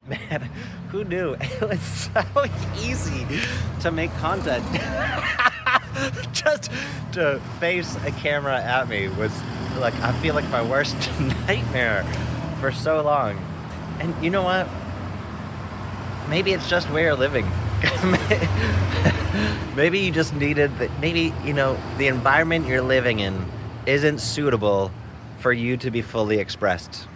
Man, who knew? It was so easy to make content. Just to face a camera at me was like, I feel like my worst nightmare for so long. And you know what? Maybe it's just where you're living. Maybe you just needed that. Maybe, the environment you're living in isn't suitable for you to be fully expressed.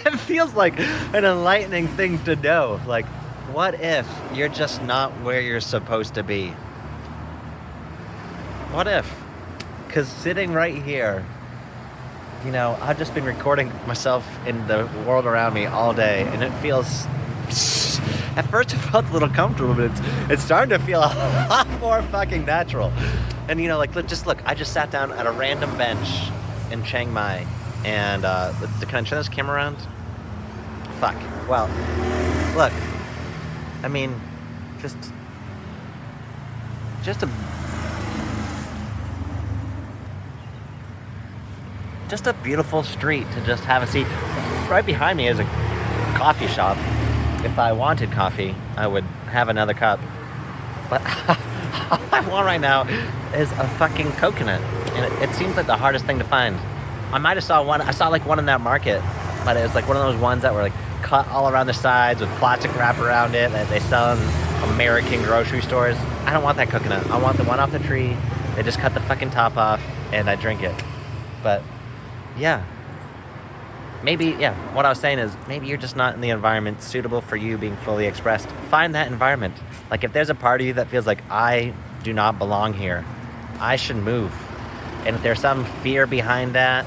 It feels like an enlightening thing to know. Like, what if you're just not where you're supposed to be? What if? Because sitting right here, I've just been recording myself in the world around me all day, and it feels... At first it felt a little comfortable, but it's starting to feel a lot more fucking natural. And, look, I just sat down at a random bench in Chiang Mai, and can I turn this camera around? Fuck. Well, look, I mean, just a beautiful street to just have a seat. Right behind me is a coffee shop. If I wanted coffee, I would have another cup. But all I want right now is a fucking coconut. And it seems like the hardest thing to find. I might have saw one. I saw like one in that market, but it was like one of those ones that were like cut all around the sides with plastic wrap around it that they sell in American grocery stores. I don't want that coconut. I want the one off the tree. They just cut the fucking top off and I drink it. But yeah, what I was saying is maybe you're just not in the environment suitable for you being fully expressed. Find that environment. Like if there's a part of you that feels like I do not belong here, I should move. And if there's some fear behind that,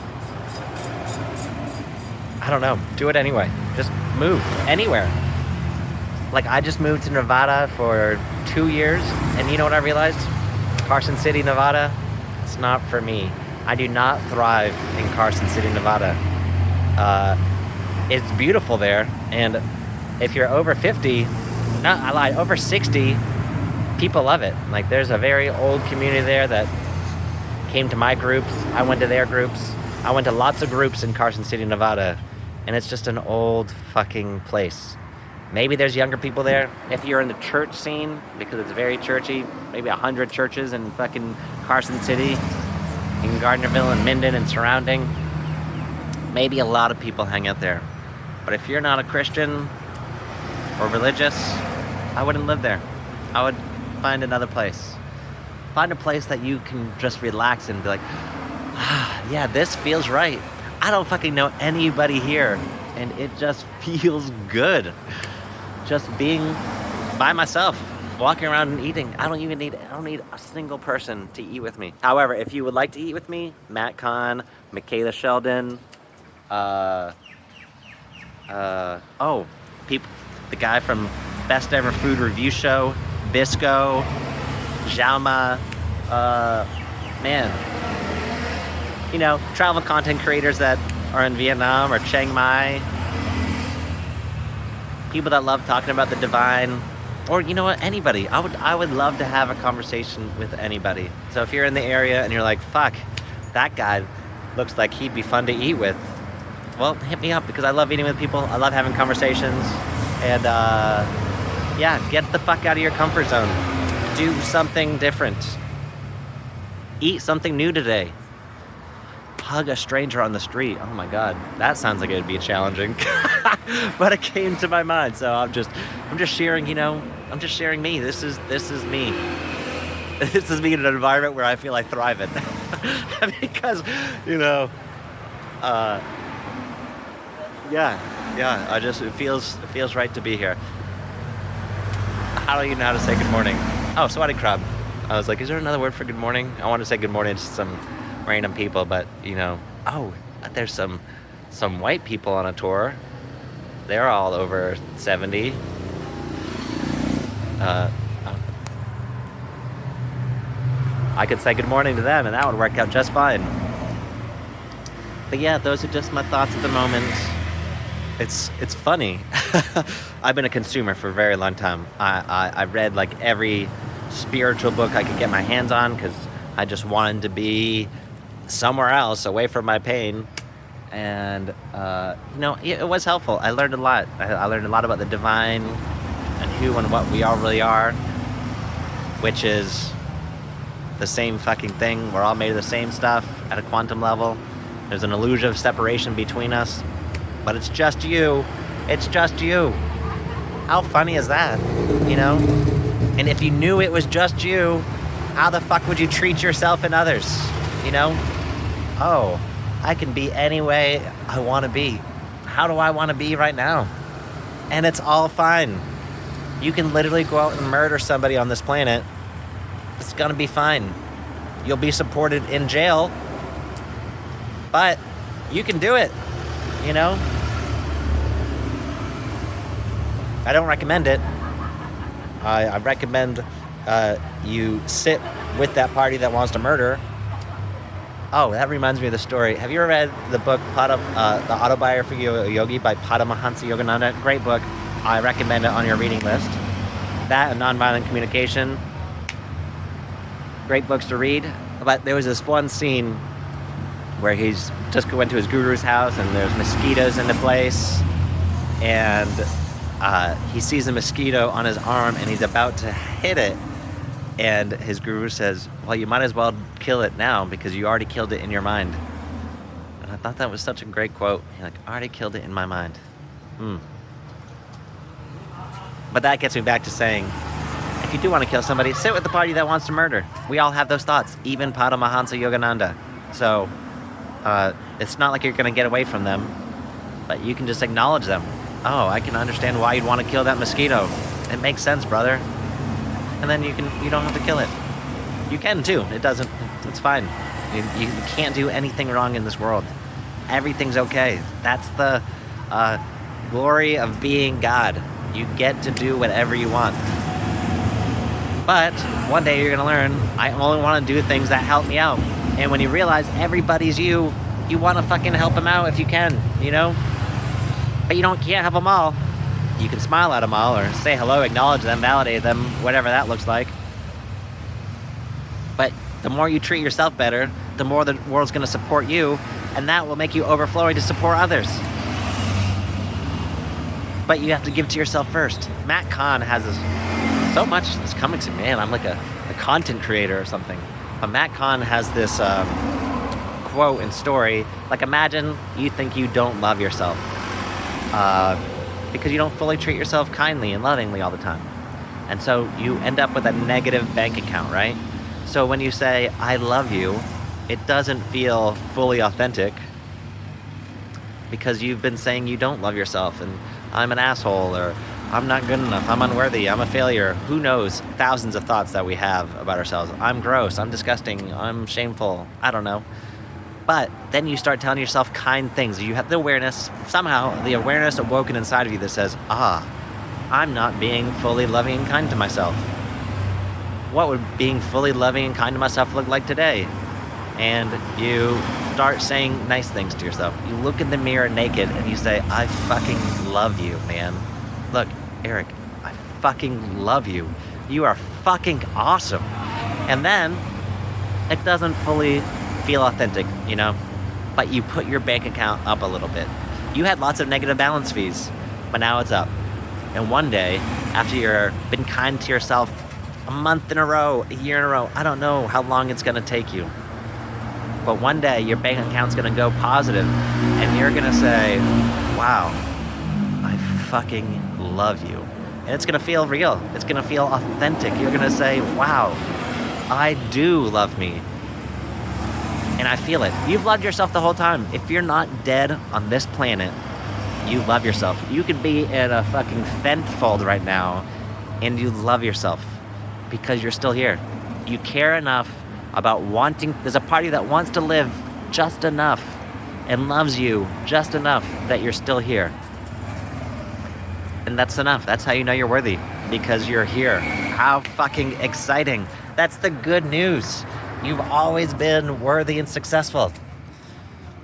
I don't know, do it anyway. Just move anywhere. Like I just moved to Nevada for 2 years, and you know what I realized? Carson City, Nevada, it's not for me. I do not thrive in Carson City, Nevada. It's beautiful there, and if you're over 50, no, I lied, over 60, people love it. Like there's a very old community there that came to my groups. I went to their groups. I went to lots of groups in Carson City, Nevada, and it's just an old fucking place. Maybe there's younger people there. If you're in the church scene, because it's very churchy, maybe 100 churches in fucking Carson City, in Gardnerville and Minden and surrounding, maybe a lot of people hang out there. But if you're not a Christian or religious, I wouldn't live there. I would find another place. Find a place that you can just relax and be like, yeah, this feels right. I don't fucking know anybody here, and it just feels good. Just being by myself, walking around and eating. I don't need a single person to eat with me. However, if you would like to eat with me, Matt Kahn, Michaela Sheldon, the guy from Best Ever Food Review Show, Bisco, Xiaoma, travel content creators that are in Vietnam or Chiang Mai, people that love talking about the divine, or anybody. I would love to have a conversation with anybody. So if you're in the area and you're like, fuck, that guy looks like he'd be fun to eat with, well, hit me up, because I love eating with people. I love having conversations, and get the fuck out of your comfort zone. Do something different. Eat something new today. Hug a stranger on the street. Oh my God, that sounds like it'd be challenging. But it came to my mind, so I'm just sharing, I'm just sharing me. This is me. This is me in an environment where I feel I thrive in. Because, it feels right to be here. How do you know how to say good morning? Oh, Sawatdee Krab. I was like, is there another word for good morning? I want to say good morning to some random people, but there's some white people on a tour. They're all over 70. I could say good morning to them, and that would work out just fine. But yeah, those are just my thoughts at the moment. It's funny. I've been a consumer for a very long time. I read like every spiritual book I could get my hands on, because I just wanted to be somewhere else, away from my pain. And, it was helpful. I learned a lot. I learned a lot about the divine and who and what we all really are, which is the same fucking thing. We're all made of the same stuff at a quantum level. There's an illusion of separation between us, but it's just you. It's just you. How funny is that, And if you knew it was just you, how the fuck would you treat yourself and others, Oh, I can be any way I want to be. How do I want to be right now? And it's all fine. You can literally go out and murder somebody on this planet. It's gonna be fine. You'll be supported in jail, but you can do it, I don't recommend it. I recommend you sit with that party that wants to murder. Oh, that reminds me of the story. Have you ever read the book, The Autobiography of a Yogi by Paramahansa Yogananda? Great book. I recommend it on your reading list. That and Nonviolent Communication. Great books to read. But there was this one scene where he's just went to his guru's house and there's mosquitoes in the place. And he sees a mosquito on his arm and he's about to hit it. And his guru says, well, you might as well kill it now because you already killed it in your mind. And I thought that was such a great quote. I already killed it in my mind. But that gets me back to saying, if you do want to kill somebody, sit with the party that wants to murder. We all have those thoughts, even Paramahansa Yogananda. So it's not like you're going to get away from them, but you can just acknowledge them. Oh, I can understand why you'd want to kill that mosquito. It makes sense, brother. And then you don't have to kill it. You can too. It's fine. You can't do anything wrong in this world. Everything's okay. That's the glory of being God. You get to do whatever you want. But one day you're gonna learn, I only want to do things that help me out. And when you realize everybody's you want to fucking help them out if you can, But you can't help them all. You can smile at them all or say hello, acknowledge them, validate them, whatever that looks like. But the more you treat yourself better, the more the world's going to support you, and that will make you overflowing to support others. But you have to give to yourself first. Matt Kahn has so much that's coming to me. Man, I'm like a content creator or something. But Matt Kahn has this quote and story. Like, imagine you think you don't love yourself. Because you don't fully treat yourself kindly and lovingly all the time. And so you end up with a negative bank account, right? So when you say, I love you, it doesn't feel fully authentic because you've been saying you don't love yourself and I'm an asshole or I'm not good enough, I'm unworthy, I'm a failure. Who knows? Thousands of thoughts that we have about ourselves. I'm gross, I'm disgusting, I'm shameful, I don't know. But then you start telling yourself kind things. You have the awareness, somehow, the awareness awoken inside of you that says, I'm not being fully loving and kind to myself. What would being fully loving and kind to myself look like today? And you start saying nice things to yourself. You look in the mirror naked and you say, I fucking love you, man. Look, Eric, I fucking love you. You are fucking awesome. And then it doesn't fully feel authentic, but you put your bank account up a little bit. You had lots of negative balance fees, but now it's up. And one day, after you've been kind to yourself a month in a row, a year in a row, I don't know how long it's gonna take you, but one day your bank account's gonna go positive and you're gonna say, wow, I fucking love you. And it's gonna feel real. It's gonna feel authentic. You're gonna say, wow, I do love me. And I feel it. You've loved yourself the whole time. If you're not dead on this planet, you love yourself. You could be in a fucking vent fold right now and you love yourself because you're still here. You care enough about there's a party that wants to live just enough and loves you just enough that you're still here. And that's enough. That's how you know you're worthy, because you're here. How fucking exciting. That's the good news. You've always been worthy and successful,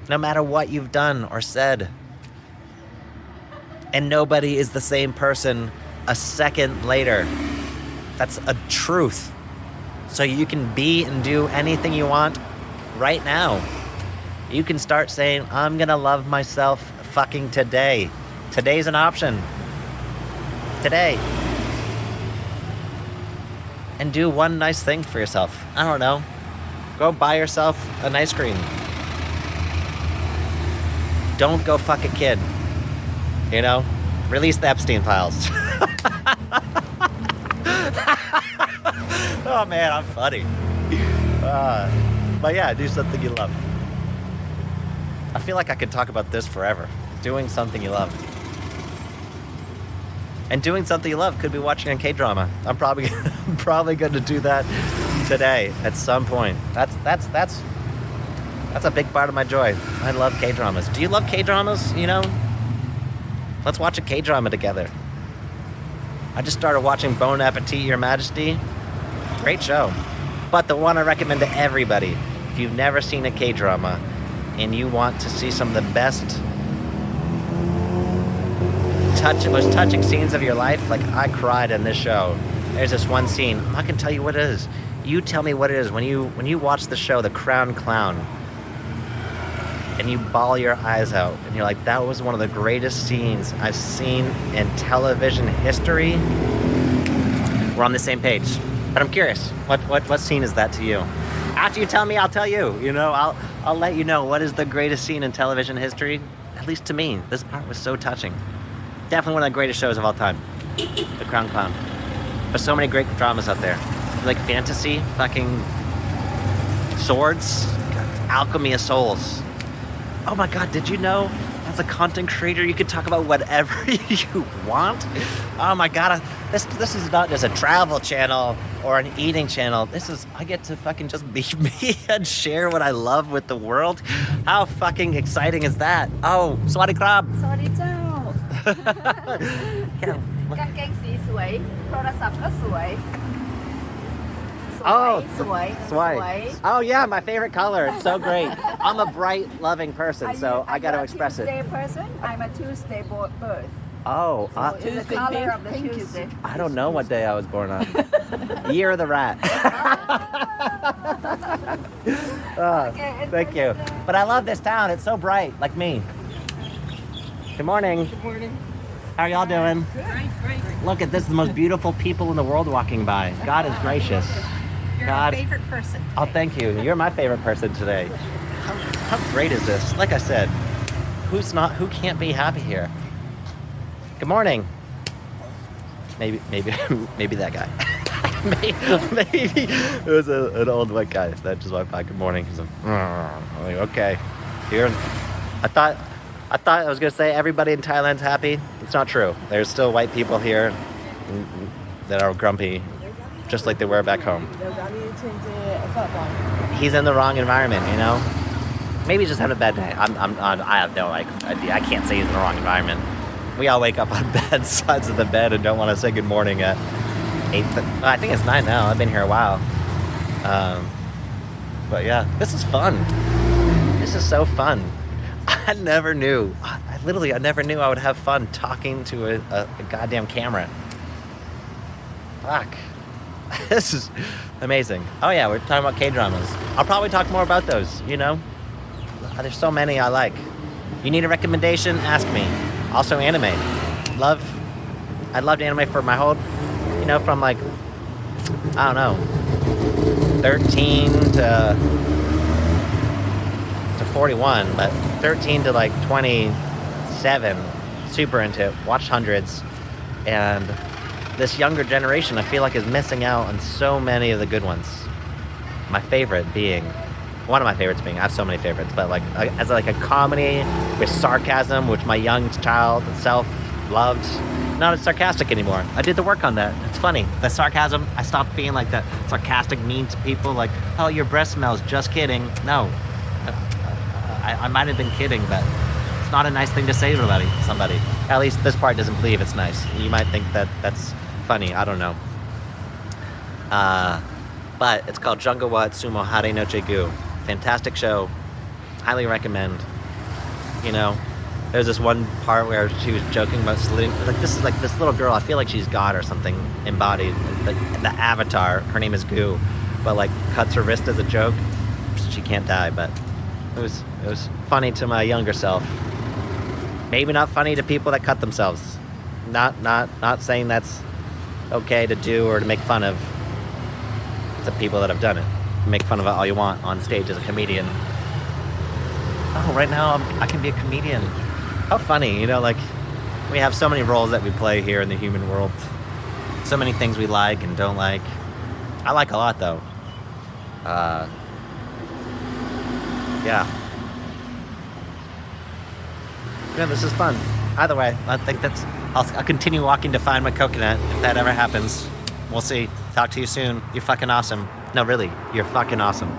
no matter what you've done or said. And nobody is the same person a second later. That's a truth. So you can be and do anything you want right now. You can start saying, I'm gonna love myself fucking today. Today's an option. Today. And do one nice thing for yourself. I don't know. Go buy yourself an ice cream. Don't go fuck a kid. You know? Release the Epstein files. Oh man, I'm funny. But yeah, do something you love. I feel like I could talk about this forever. Doing something you love. And doing something you love could be watching a K-drama. I'm probably going to do that today at some point. That's a big part of my joy. I love K-dramas. Do you love K-dramas? You know? Let's watch a K-drama together. I just started watching Bon Appetit, Your Majesty. Great show. But the one I recommend to everybody, if you've never seen a K-drama and you want to see some of the best most touching scenes of your life, like I cried in this show. There's this one scene. I'm not gonna tell you what it is. You tell me what it is when you watch the show The Crown Clown and you bawl your eyes out and you're like, that was one of the greatest scenes I've seen in television history. We're on the same page. But I'm curious, what scene is that to you? After you tell me, I'll tell you. You know, I'll let you know what is the greatest scene in television history. At least to me, this part was so touching. Definitely one of the greatest shows of all time. The Crown Clown. There's so many great dramas out there. Like fantasy, fucking swords, alchemy of souls. Oh my god, did you know as a content creator you can talk about whatever you want? Oh my god, this is not just a travel channel or an eating channel. I get to fucking just be me and share what I love with the world. How fucking exciting is that? Oh, Sawadi Krab. Sawadi Chao. กางเกงสีสวยโทรศัพท์ก็สวย Oh, สวย Sway. Oh yeah, my favorite color. It's so great. I'm a bright, loving person, so I got to express it. Tuesday person. I'm a Tuesday birth. Oh, The color of the Tuesday. I don't know what day I was born on. Year of the rat. Thank you. But I love this town. It's so bright, like me. Good morning. Good morning. How are y'all doing? Great. Look at this, the most beautiful people in the world walking by. God is gracious. You're God. my favorite person. Oh, thank you. You're my favorite person today. How great is this? Like I said, who can't be happy here? Good morning. Maybe that guy. maybe it was an old white guy that just walked by. Good morning. He's like, okay. Here, I thought I was going to say everybody in Thailand's happy. It's not true. There's still white people here that are grumpy, just like they were back home. He's in the wrong environment, you know? Maybe he's just having a bad day. I have no idea. I can't say he's in the wrong environment. We all wake up on bad sides of the bed and don't want to say good morning at 8. I think it's 9 now. I've been here a while. But yeah, this is fun. This is so fun. I never knew. I never knew I would have fun talking to a goddamn camera. Fuck. This is amazing. Oh yeah, we're talking about K-dramas. I'll probably talk more about those, you know? There's so many I like. You need a recommendation? Ask me. Also anime. I loved anime for my whole, you know, from like, I don't know, 13 to 41, but 13 to like 27, super into it, watched hundreds, and this younger generation I feel like is missing out on so many of the good ones. My favorite being, one of my favorites being, I have so many favorites, but like as like a comedy with sarcasm, which my young child self loved. Not as sarcastic anymore. I did the work on that. It's funny. The sarcasm, I stopped being like that sarcastic, mean to people, like, oh, your breath smells, just kidding. No. I might have been kidding, but it's not a nice thing to say to somebody. At least this part doesn't believe it's nice. You might think that that's funny. I don't know. But it's called Jungawa Tsumo Hare no Chegu. Fantastic show. Highly recommend. You know, there's this one part where she was joking about slitting. Like, this is like this little girl. I feel like she's God or something embodied. The avatar. Her name is Goo. But like cuts her wrist as a joke. She can't die, but It was funny to my younger self. Maybe not funny to people that cut themselves. Not saying that's okay to do or to make fun of the people that have done it. Make fun of it all you want on stage as a comedian. Oh, right now I can be a comedian. How funny, you know, like we have so many roles that we play here in the human world. So many things we like and don't like. I like a lot though. Yeah. Yeah, this is fun. Either way, I think I'll continue walking to find my coconut if that ever happens. We'll see. Talk to you soon. You're fucking awesome. No, really, you're fucking awesome.